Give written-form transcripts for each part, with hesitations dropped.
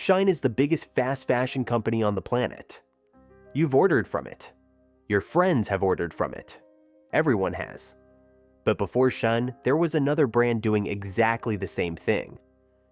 Shein is the biggest fast fashion company on the planet. You've ordered from it. Your friends have ordered from it. Everyone has. But before Shein, there was another brand doing exactly the same thing,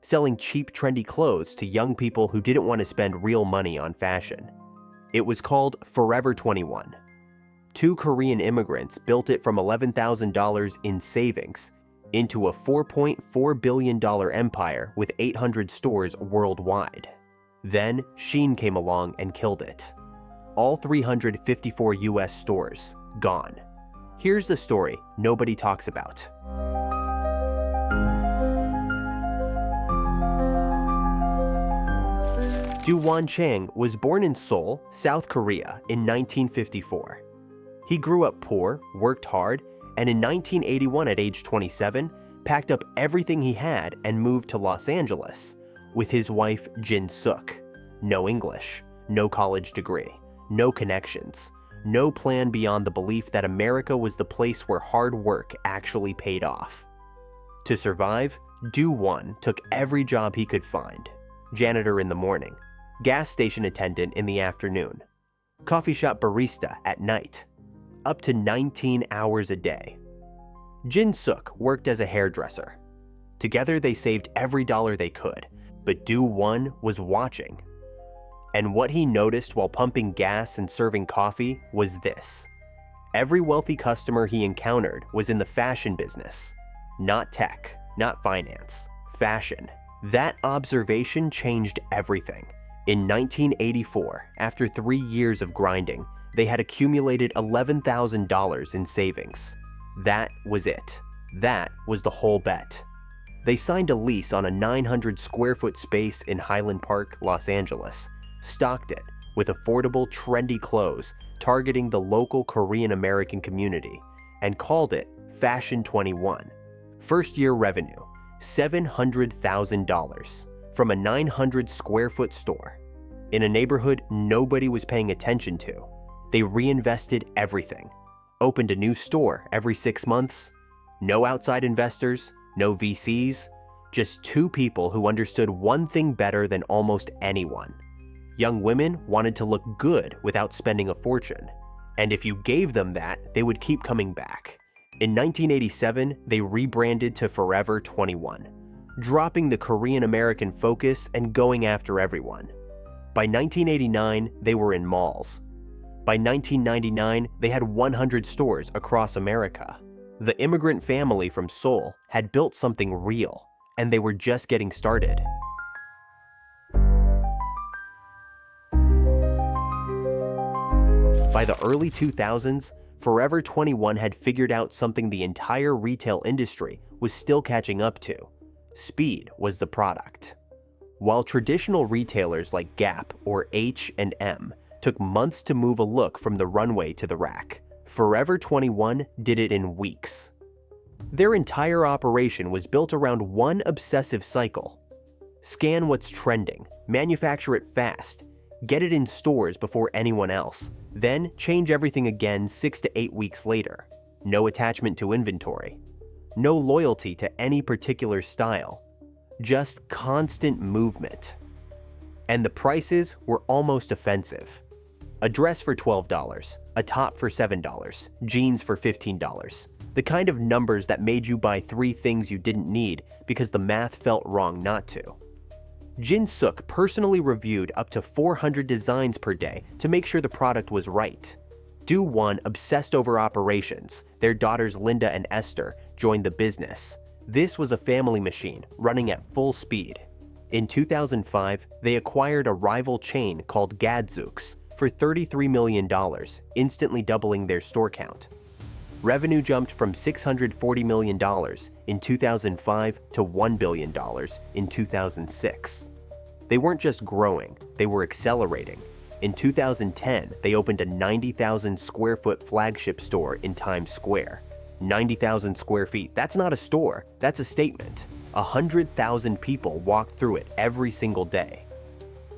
selling cheap, trendy clothes to young people who didn't want to spend real money on fashion. It was called Forever21. Two Korean immigrants built it from $11,000 in savings into a $4.4 billion empire with 800 stores worldwide. Then Shein came along and killed it. All 354 US stores gone. Here's the story nobody talks about. Do-won Chang was born in Seoul, South Korea in 1954. He grew up poor, worked hard, and in 1981 at age 27, packed up everything he had and moved to Los Angeles with his wife Jin Suk. No English, no college degree, no connections, no plan beyond the belief that America was the place where hard work actually paid off. To survive, Do-won took every job he could find. Janitor in the morning, gas station attendant in the afternoon, coffee shop barista at night, up to 19 hours a day. Jin Suk worked as a hairdresser. Together they saved every dollar they could, but Do-won was watching. And what he noticed while pumping gas and serving coffee was this. Every wealthy customer he encountered was in the fashion business. Not tech, not finance, fashion. That observation changed everything. In 1984, after 3 years of grinding, they had accumulated $11,000 in savings. That was it. That was the whole bet. They signed a lease on a 900 square foot space in Highland Park, Los Angeles, stocked it with affordable, trendy clothes targeting the local Korean American community, and called it Fashion 21. First year revenue, $700,000 from a 900 square foot store. In a neighborhood nobody was paying attention to. They reinvested everything. Opened a new store every 6 months. No outside investors, no VCs, just two people who understood one thing better than almost anyone. Young women wanted to look good without spending a fortune. And if you gave them that, they would keep coming back. In 1987, they rebranded to Forever 21, dropping the Korean American focus and going after everyone. By 1989, they were in malls. By 1999, they had 100 stores across America. The immigrant family from Seoul had built something real, and they were just getting started. By the early 2000s, Forever 21 had figured out something the entire retail industry was still catching up to. Speed was the product. While traditional retailers like Gap or H&M took months to move a look from the runway to the rack, Forever 21 did it in weeks. Their entire operation was built around one obsessive cycle. Scan what's trending, manufacture it fast, get it in stores before anyone else, then change everything again 6 to 8 weeks later. No attachment to inventory. No loyalty to any particular style. Just constant movement. And the prices were almost offensive. A dress for $12, a top for $7, jeans for $15. The kind of numbers that made you buy 3 things you didn't need because the math felt wrong not to. Jin Suk personally reviewed up to 400 designs per day to make sure the product was right. Do-won obsessed over operations. Their daughters Linda and Esther joined the business. This was a family machine running at full speed. In 2005, they acquired a rival chain called Gadzooks for $33 million, instantly doubling their store count. Revenue jumped from $640 million in 2005 to $1 billion in 2006. They weren't just growing, they were accelerating. In 2010, they opened a 90,000 square foot flagship store in Times Square. 90,000 square feet, that's not a store, that's a statement. 100,000 people walked through it every single day.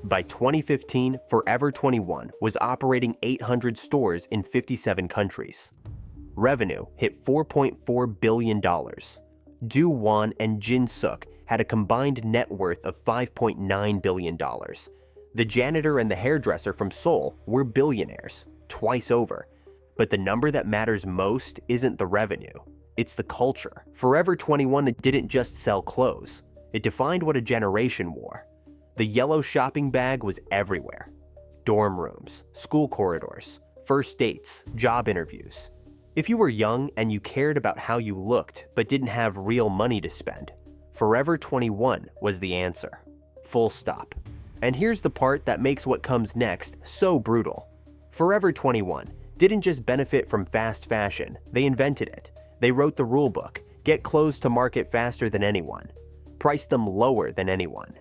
By 2015, Forever 21 was operating 800 stores in 57 countries. Revenue hit $4.4 billion. Do-won and Jin Suk had a combined net worth of $5.9 billion. The janitor and the hairdresser from Seoul were billionaires, twice over. But the number that matters most isn't the revenue, it's the culture. Forever 21 didn't just sell clothes, it defined what a generation wore. The yellow shopping bag was everywhere. Dorm rooms, school corridors, first dates, job interviews. If you were young and you cared about how you looked but didn't have real money to spend, Forever 21 was the answer. Full stop. And here's the part that makes what comes next so brutal. Forever 21 didn't just benefit from fast fashion, they invented it. They wrote the rulebook, get clothes to market faster than anyone, price them lower than anyone,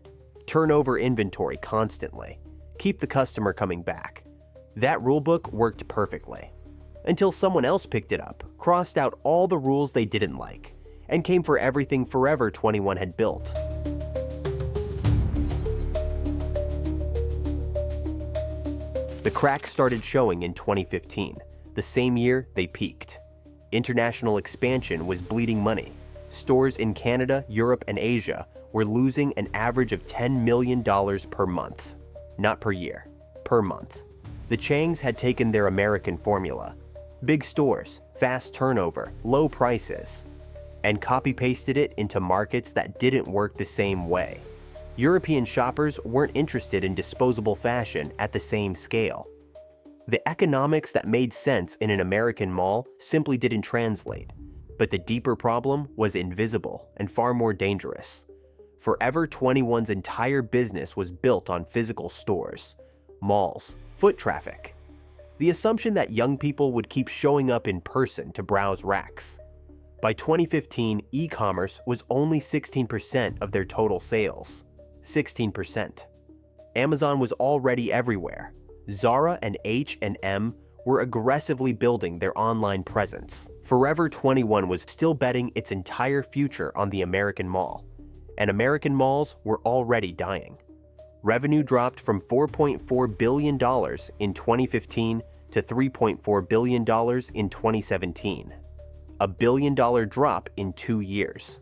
turn over inventory constantly, keep the customer coming back. That rulebook worked perfectly. Until someone else picked it up, crossed out all the rules they didn't like, and came for everything Forever 21 had built. The cracks started showing in 2015, the same year they peaked. International expansion was bleeding money. Stores in Canada, Europe, and Asia were losing an average of $10 million per month. Not per year, per month. The Changs had taken their American formula, big stores, fast turnover, low prices, and copy-pasted it into markets that didn't work the same way. European shoppers weren't interested in disposable fashion at the same scale. The economics that made sense in an American mall simply didn't translate, but the deeper problem was invisible and far more dangerous. Forever 21's entire business was built on physical stores, malls, foot traffic. The assumption that young people would keep showing up in person to browse racks. By 2015, e-commerce was only 16% of their total sales. 16%. Amazon was already everywhere. Zara and H&M were aggressively building their online presence. Forever 21 was still betting its entire future on the American mall, and American malls were already dying. Revenue dropped from $4.4 billion in 2015 to $3.4 billion in 2017. A $1 billion drop in 2 years.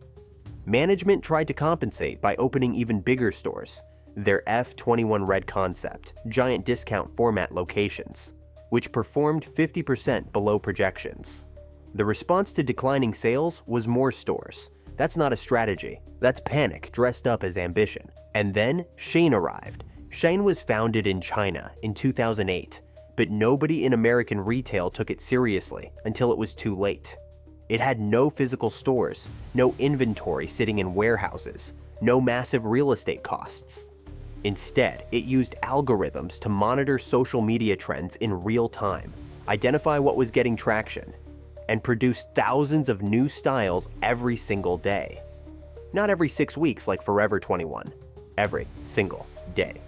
Management tried to compensate by opening even bigger stores, their F21 Red concept, giant discount format locations, which performed 50% below projections. The response to declining sales was more stores. That's not a strategy, that's panic dressed up as ambition. And then Shein arrived. Shein was founded in China in 2008, but nobody in American retail took it seriously until it was too late. It had no physical stores, no inventory sitting in warehouses, no massive real estate costs. Instead, it used algorithms to monitor social media trends in real time, identify what was getting traction, and produce thousands of new styles every single day. Not every 6 weeks like Forever 21, every single day.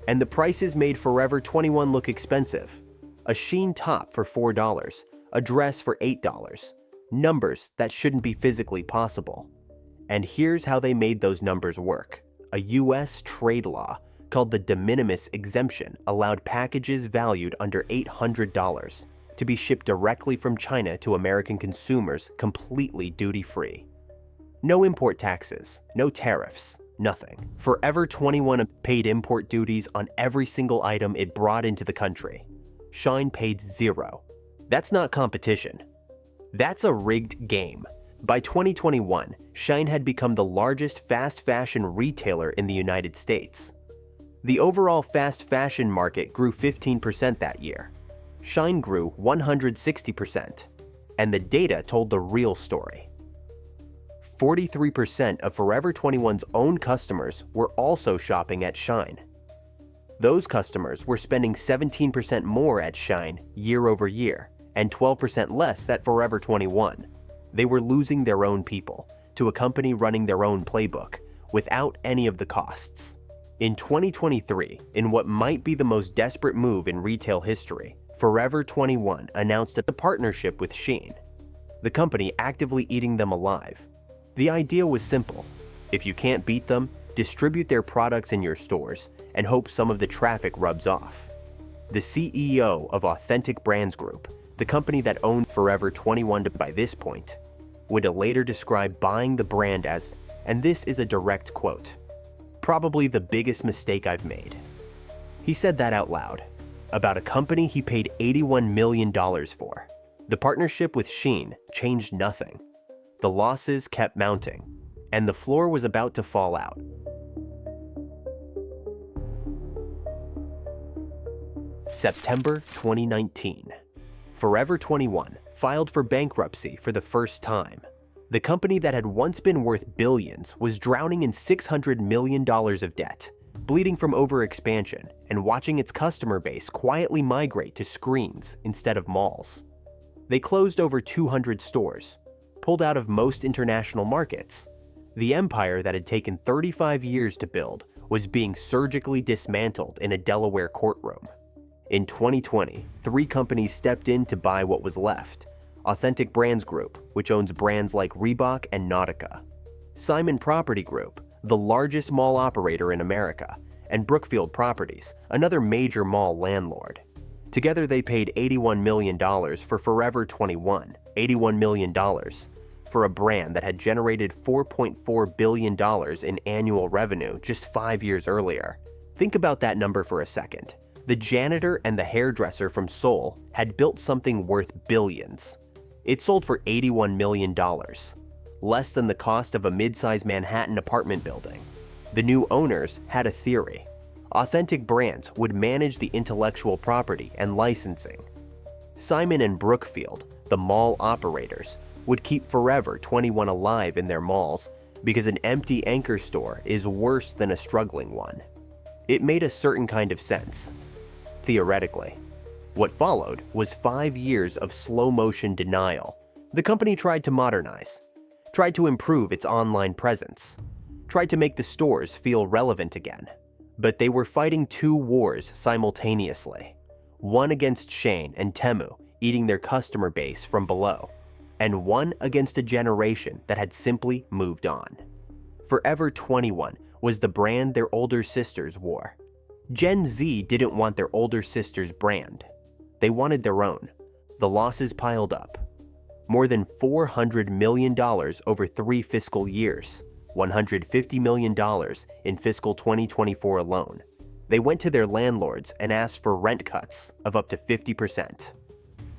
And the prices made Forever 21 look expensive. A Shein top for $4, a dress for $8. Numbers that shouldn't be physically possible. And here's how they made those numbers work. A US trade law called the de minimis exemption allowed packages valued under $800 to be shipped directly from China to American consumers completely duty-free. No import taxes, no tariffs, nothing. Forever 21 paid import duties on every single item it brought into the country. Shein paid $0. That's not competition. That's a rigged game. By 2021, Shein had become the largest fast fashion retailer in the United States. The overall fast fashion market grew 15% that year. Shein grew 160%. And the data told the real story. 43% of Forever 21's own customers were also shopping at Shein. Those customers were spending 17% more at Shein year over year, and 12% less at Forever 21. They were losing their own people to a company running their own playbook without any of the costs. In 2023, in what might be the most desperate move in retail history, Forever 21 announced a partnership with Shein, the company actively eating them alive. The idea was simple. If you can't beat them, distribute their products in your stores and hope some of the traffic rubs off. The CEO of Authentic Brands Group, the company that owned Forever 21 by this point, would later describe buying the brand as and this is a direct quote. "Probably the biggest mistake I've made." He said that out loud, about a company he paid $81 million for. The partnership with Shein changed nothing. The losses kept mounting, and the floor was about to fall out. September 2019. Forever 21 filed for bankruptcy for the first time. The company that had once been worth billions was drowning in $600 million of debt, bleeding from overexpansion, and watching its customer base quietly migrate to screens instead of malls. They closed over 200 stores, pulled out of most international markets. The empire that had taken 35 years to build was being surgically dismantled in a Delaware courtroom. In 2020, 3 companies stepped in to buy what was left: Authentic Brands Group, which owns brands like Reebok and Nautica; Simon Property Group, the largest mall operator in America; and Brookfield Properties, another major mall landlord. Together they paid $81 million for Forever 21, $81 million for a brand that had generated $4.4 billion in annual revenue just 5 years earlier. Think about that number for a second. The janitor and the hairdresser from Seoul had built something worth billions. It sold for $81 million, less than the cost of a mid-sized Manhattan apartment building. The new owners had a theory. Authentic Brands would manage the intellectual property and licensing. Simon and Brookfield, the mall operators, would keep Forever 21 alive in their malls because an empty anchor store is worse than a struggling one. It made a certain kind of sense, theoretically. What followed was 5 years of slow-motion denial. The company tried to modernize, tried to improve its online presence, tried to make the stores feel relevant again. But they were fighting 2 wars simultaneously. One against Shein and Temu eating their customer base from below, and one against a generation that had simply moved on. Forever 21 was the brand their older sisters wore. Gen Z didn't want their older sister's brand. They wanted their own. The losses piled up. More than $400 million over 3 fiscal years, $150 million in fiscal 2024 alone. They went to their landlords and asked for rent cuts of up to 50%.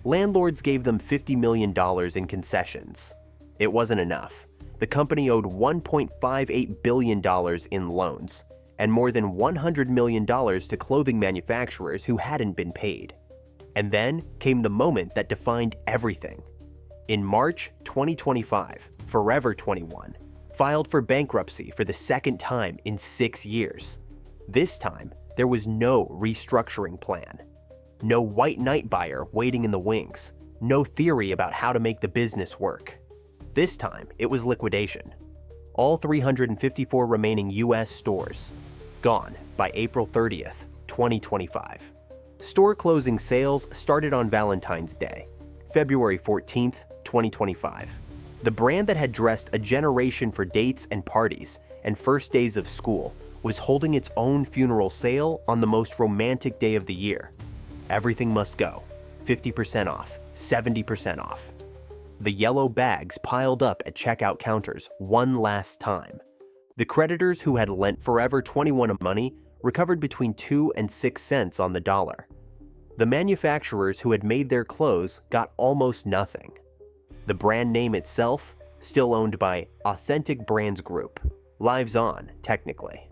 Landlords gave them $50 million in concessions. It wasn't enough. The company owed $1.58 billion in loans and more than $100 million to clothing manufacturers who hadn't been paid. And then came the moment that defined everything. In March 2025, Forever 21 filed for bankruptcy for the second time in 6 years. This time, there was no restructuring plan. No white knight buyer waiting in the wings. No theory about how to make the business work. This time, it was liquidation. All 354 remaining US stores gone by April 30th, 2025. Store closing sales started on Valentine's Day, February 14th, 2025. The brand that had dressed a generation for dates and parties and first days of school was holding its own funeral sale on the most romantic day of the year. Everything must go. 50% off, 70% off. The yellow bags piled up at checkout counters one last time. The creditors who had lent Forever 21 money recovered between 2 and 6 cents on the dollar. The manufacturers who had made their clothes got almost nothing. The brand name itself, still owned by Authentic Brands Group, lives on, technically.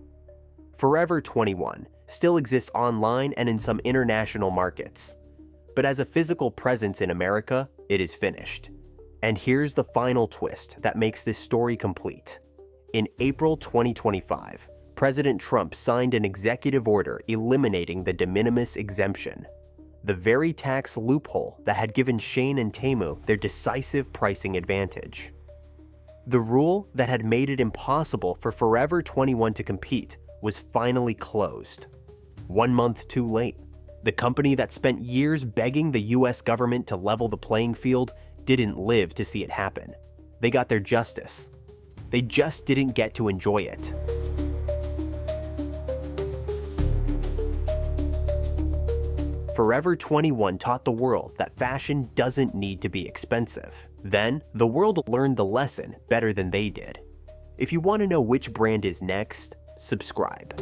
Forever 21 still exists online and in some international markets. But as a physical presence in America, it is finished. And here's the final twist that makes this story complete. In April 2025, President Trump signed an executive order eliminating the de minimis exemption, the very tax loophole that had given Shein and Temu their decisive pricing advantage. The rule that had made it impossible for Forever 21 to compete was finally closed. 1 month too late. The company that spent years begging the US government to level the playing field didn't live to see it happen. They got their justice. They just didn't get to enjoy it. Forever 21 taught the world that fashion doesn't need to be expensive. Then, the world learned the lesson better than they did. If you want to know which brand is next, subscribe.